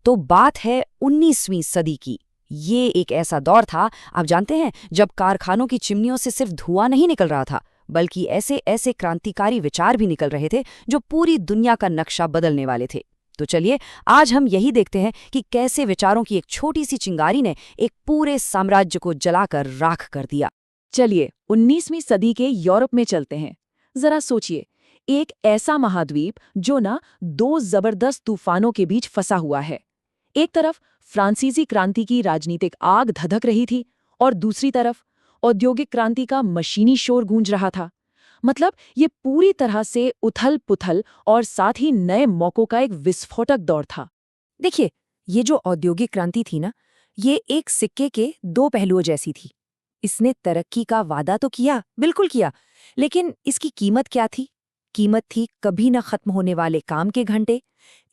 तो बात है 19वीं सदी की। ये एक ऐसा दौर था, आप जानते हैं, जब कारखानों की चिमनियों से सिर्फ धुआं नहीं निकल रहा था, बल्कि ऐसे ऐसे क्रांतिकारी विचार भी निकल रहे थे जो पूरी दुनिया का नक्शा बदलने वाले थे। तो चलिए आज हम यही देखते हैं कि कैसे विचारों की एक छोटी सी चिंगारी ने एक पूरे साम्राज्य को जलाकर राख कर दिया। चलिए 19वीं सदी के यूरोप में चलते हैं। जरा सोचिए, एक ऐसा महाद्वीप जो ना दो जबरदस्त तूफानों के बीच फंसा हुआ है। एक तरफ फ्रांसीसी क्रांति की राजनीतिक आग धधक रही थी और दूसरी तरफ औद्योगिक क्रांति का मशीनी शोर गूंज रहा था। मतलब ये पूरी तरह से उथल-पुथल और साथ ही नए मौकों का एक विस्फोटक दौर था। देखिए, ये जो औद्योगिक क्रांति थी ना, ये एक सिक्के के दो पहलुओं जैसी थी। इसने तरक्की का वादा तो किया, बिल्कुल किया, लेकिन इसकी कीमत क्या थी? कीमत थी कभी न खत्म होने वाले काम के घंटे,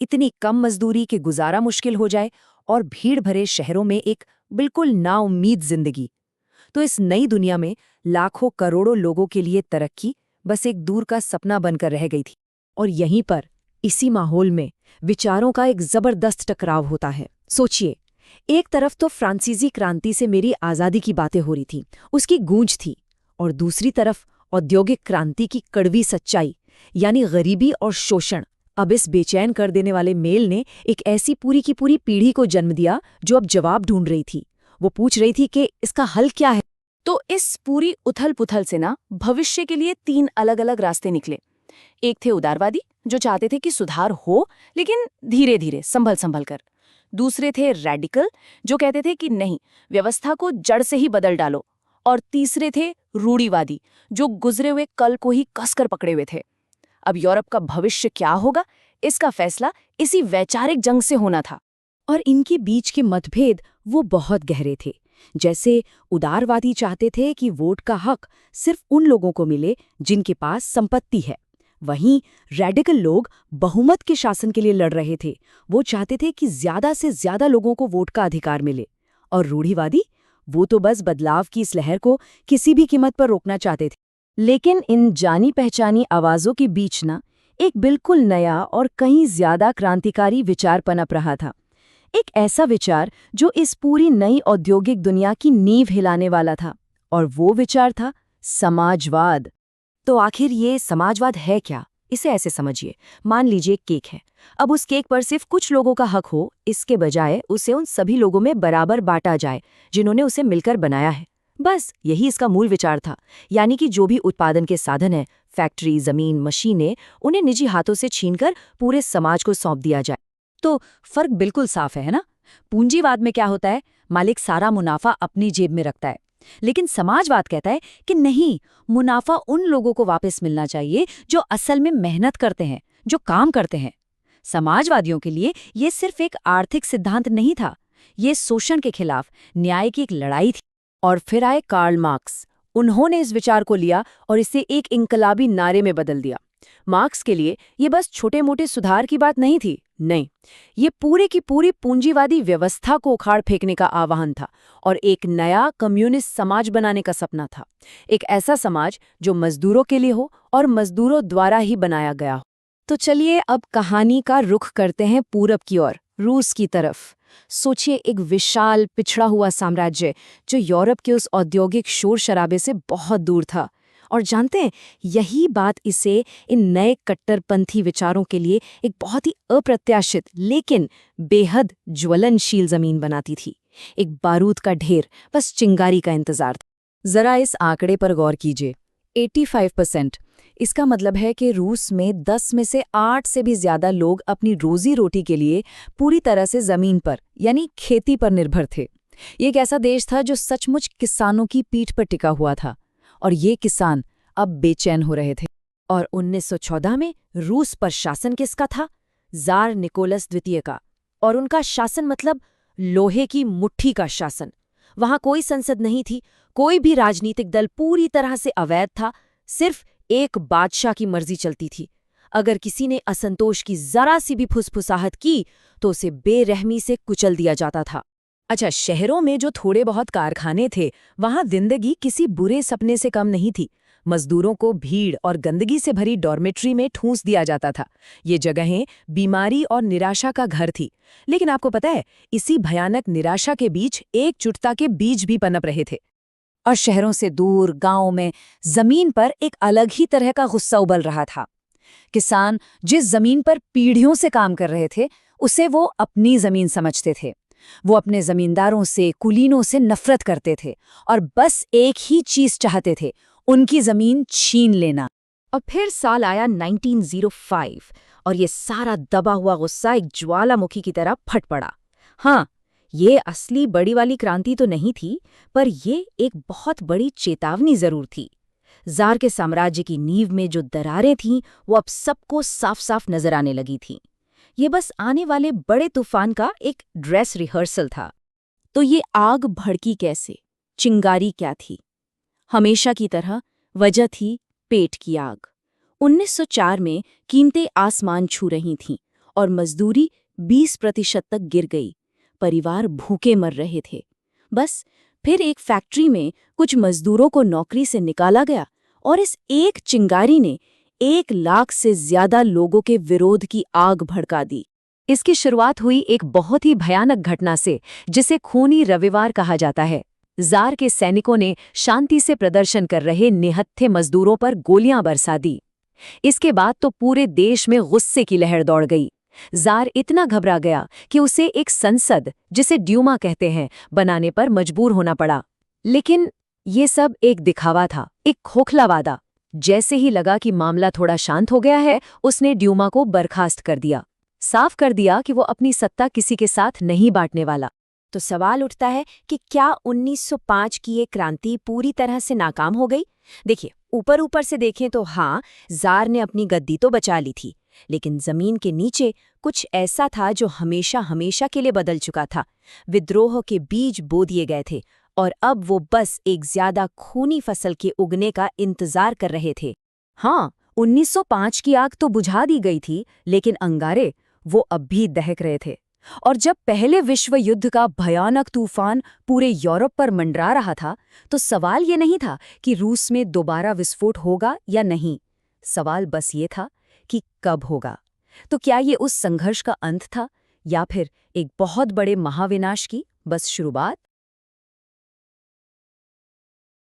इतनी कम मजदूरी कि गुजारा मुश्किल हो जाए, और भीड़ भरे शहरों में एक बिल्कुल नाउम्मीद जिंदगी। तो इस नई दुनिया में लाखों करोड़ों लोगों के लिए तरक्की बस एक दूर का सपना बनकर रह गई थी। और यहीं पर, इसी माहौल में, विचारों का एक जबरदस्त टकराव होता है। सोचिए, एक तरफ तो फ्रांसीसी क्रांति से मेरी आज़ादी की बातें हो रही थी, उसकी गूंज थी, और दूसरी तरफ औद्योगिक क्रांति की कड़वी सच्चाई, यानी गरीबी और शोषण। अब इस बेचैन कर देने वाले मेल ने एक ऐसी पूरी की पूरी पीढ़ी को जन्म दिया जो अब जवाब ढूंढ रही थी। वो पूछ रही थी कि इसका हल क्या है। तो इस पूरी उथल-पुथल से ना भविष्य के लिए तीन अलग-अलग रास्ते निकले। एक थे उदारवादी, जो चाहते थे कि सुधार हो, लेकिन धीरे-धीरे, संभल-संभल कर। दूसरे थे रैडिकल, जो कहते थे कि नहीं, व्यवस्था को जड़ से ही बदल डालो। और तीसरे थे रूढ़िवादी, जो गुजरे हुए कल को ही कसकर पकड़े हुए थे। अब यूरोप का भविष्य क्या होगा, इसका फैसला इसी वैचारिक जंग से होना था। और इनके बीच के मतभेद वो बहुत गहरे थे। जैसे उदारवादी चाहते थे कि वोट का हक सिर्फ उन लोगों को मिले जिनके पास संपत्ति है। वहीं रेडिकल लोग बहुमत के शासन के लिए लड़ रहे थे। वो चाहते थे कि ज्यादा से ज्यादा लोगों को वोट का अधिकार मिले। और रूढ़िवादी, वो तो बस बदलाव की इस लहर को किसी भी कीमत पर रोकना चाहते थे। लेकिन इन जानी पहचानी आवाजों के बीच ना एक बिल्कुल नया और कहीं ज्यादा क्रांतिकारी विचार पनप रहा था। एक ऐसा विचार जो इस पूरी नई औद्योगिक दुनिया की नींव हिलाने वाला था, और वो विचार था समाजवाद। तो आखिर ये समाजवाद है क्या? इसे ऐसे समझिए, मान लीजिए केक है। अब उस केक पर सिर्फ कुछ लोगों का हक हो, इसके बजाय उसे उन सभी लोगों में बराबर बांटा जाए जिन्होंने उसे मिलकर बनाया है। बस यही इसका मूल विचार था। यानी कि जो भी उत्पादन के साधन है, फैक्ट्री, जमीन, मशीनें, उन्हें निजी हाथों से छीनकर पूरे समाज को सौंप दिया जाए। तो फर्क बिल्कुल साफ है ना? पूंजीवाद में क्या होता है, मालिक सारा मुनाफा अपनी जेब में रखता है। लेकिन समाजवाद कहता है कि नहीं, मुनाफा उन लोगों को वापस मिलना चाहिए जो असल में मेहनत करते हैं, जो काम करते हैं। समाजवादियों के लिए ये सिर्फ एक आर्थिक सिद्धांत नहीं था, ये शोषण के खिलाफ न्याय की एक लड़ाई थी। और फिर आए कार्ल मार्क्स। उन्होंने इस विचार को लिया और इसे एक इनकलाबी नारे में बदल दिया। मार्क्स के लिए ये बस छोटे मोटे सुधार की बात नहीं थी, नहीं, ये पूरे की पूरी पूंजीवादी व्यवस्था को उखाड़ फेंकने का आह्वान था और एक नया कम्युनिस्ट समाज बनाने का सपना था। एक ऐसा समाज जो मजदूरों के लिए हो और मजदूरों द्वारा ही बनाया गया हो। तो चलिए अब कहानी का रुख करते हैं पूरब की ओर, रूस की तरफ। सोचिए, एक विशाल पिछड़ा हुआ साम्राज्य जो यूरोप के उस औद्योगिक शोर शराबे से बहुत दूर था। और जानते हैं, यही बात इसे इन नए कट्टरपंथी विचारों के लिए एक बहुत ही अप्रत्याशित लेकिन बेहद ज्वलनशील जमीन बनाती थी। एक बारूद का ढेर, बस चिंगारी का इंतजार था। जरा इस आंकड़े पर गौर कीजिए, 85%। इसका मतलब है कि रूस में 10 में से 8 से भी ज्यादा लोग अपनी रोजी रोटी के लिए पूरी तरह से जमीन पर, यानी खेती पर निर्भर थे। ये एक ऐसा देश था जो सचमुच किसानों की पीठ पर टिका हुआ था, और ये किसान अब बेचैन हो रहे थे। और 1914 में रूस पर शासन किसका था? जार निकोलस द्वितीय का। और उनका शासन मतलब लोहे की मुट्ठी का शासन। वहां कोई संसद नहीं थी, कोई भी राजनीतिक दल पूरी तरह से अवैध था, सिर्फ एक बादशाह की मर्जी चलती थी। अगर किसी ने असंतोष की जरा सी भी फुसफुसाहट की तो उसे बेरहमी से कुचल दिया जाता था। अच्छा, शहरों में जो थोड़े बहुत कारखाने थे, वहां जिंदगी किसी बुरे सपने से कम नहीं थी। मजदूरों को भीड़ और गंदगी से भरी डॉर्मेट्री में ठूंस दिया जाता था। ये जगहें बीमारी और निराशा का घर थी। लेकिन आपको पता है, इसी भयानक निराशा के बीच एकजुटता के बीज भी पनप रहे थे। और शहरों से दूर गांवों में जमीन पर एक अलग ही तरह का गुस्सा उबल रहा था। किसान जिस जमीन पर पीढ़ियों से काम कर रहे थे, उसे वो अपनी जमीन समझते थे। वो अपने जमींदारों से, कुलीनों से नफरत करते थे और बस एक ही चीज चाहते थे, उनकी जमीन छीन लेना। और फिर साल आया 1905 और ये सारा दबा हुआ गुस्सा एक ज्वालामुखी की तरह फट पड़ा। हाँ, ये असली बड़ी वाली क्रांति तो नहीं थी, पर ये एक बहुत बड़ी चेतावनी जरूर थी। ज़ार के साम्राज्य की नींव में जो दरारें थीं, वो अब सबको साफ साफ नजर आने लगी थीं। ये बस आने वाले बड़े तूफान का एक ड्रेस रिहर्सल था। तो ये आग भड़की कैसे? चिंगारी क्या थी? हमेशा की तरह वजह थी पेट की आग। 1904 में कीमतें आसमान छू रही थीं और मजदूरी 20% तक गिर गई। परिवार भूखे मर रहे थे। बस फिर एक फैक्ट्री में कुछ मजदूरों को नौकरी से निकाला गया और इस एक चिंगारी ने 1 लाख से ज्यादा लोगों के विरोध की आग भड़का दी। इसकी शुरुआत हुई एक बहुत ही भयानक घटना से, जिसे खूनी रविवार कहा जाता है। ज़ार के सैनिकों ने शांति से प्रदर्शन कर रहे निहत्थे मजदूरों पर गोलियां बरसा दी। इसके बाद तो पूरे देश में गुस्से की लहर दौड़ गई। ज़ार इतना घबरा गया कि उसे एक संसद, जिसे ड्यूमा कहते हैं, बनाने पर मजबूर होना पड़ा। लेकिन ये सब एक दिखावा था, एक खोखला वादा। जैसे ही लगा कि मामला थोड़ा शांत हो गया है, उसने ड्यूमा को बर्खास्त कर दिया। साफ कर दिया कि वो अपनी सत्ता किसी के साथ नहीं बांटने वाला। तो सवाल उठता है कि क्या 1905 की ये क्रांति पूरी तरह से नाकाम हो गई? देखिए, ऊपर ऊपर से देखें तो हाँ, ज़ार ने अपनी गद्दी तो बचा ली थी, लेकिन जमीन के नीचे कुछ ऐसा था जो हमेशा हमेशा के लिए बदल चुका था। विद्रोह के बीज बो दिए गए थे और अब वो बस एक ज्यादा खूनी फसल के उगने का इंतजार कर रहे थे। हाँ, 1905 की आग तो बुझा दी गई थी, लेकिन अंगारे वो अब भी दहक रहे थे। और जब पहले विश्व युद्ध का भयानक तूफान पूरे यूरोप पर मंडरा रहा था, तो सवाल ये नहीं था कि रूस में दोबारा विस्फोट होगा या नहीं। सवाल बस ये था कि कब होगा। तो क्या ये उस संघर्ष का अंत था, या फिर एक बहुत बड़े महाविनाश की बस शुरुआत?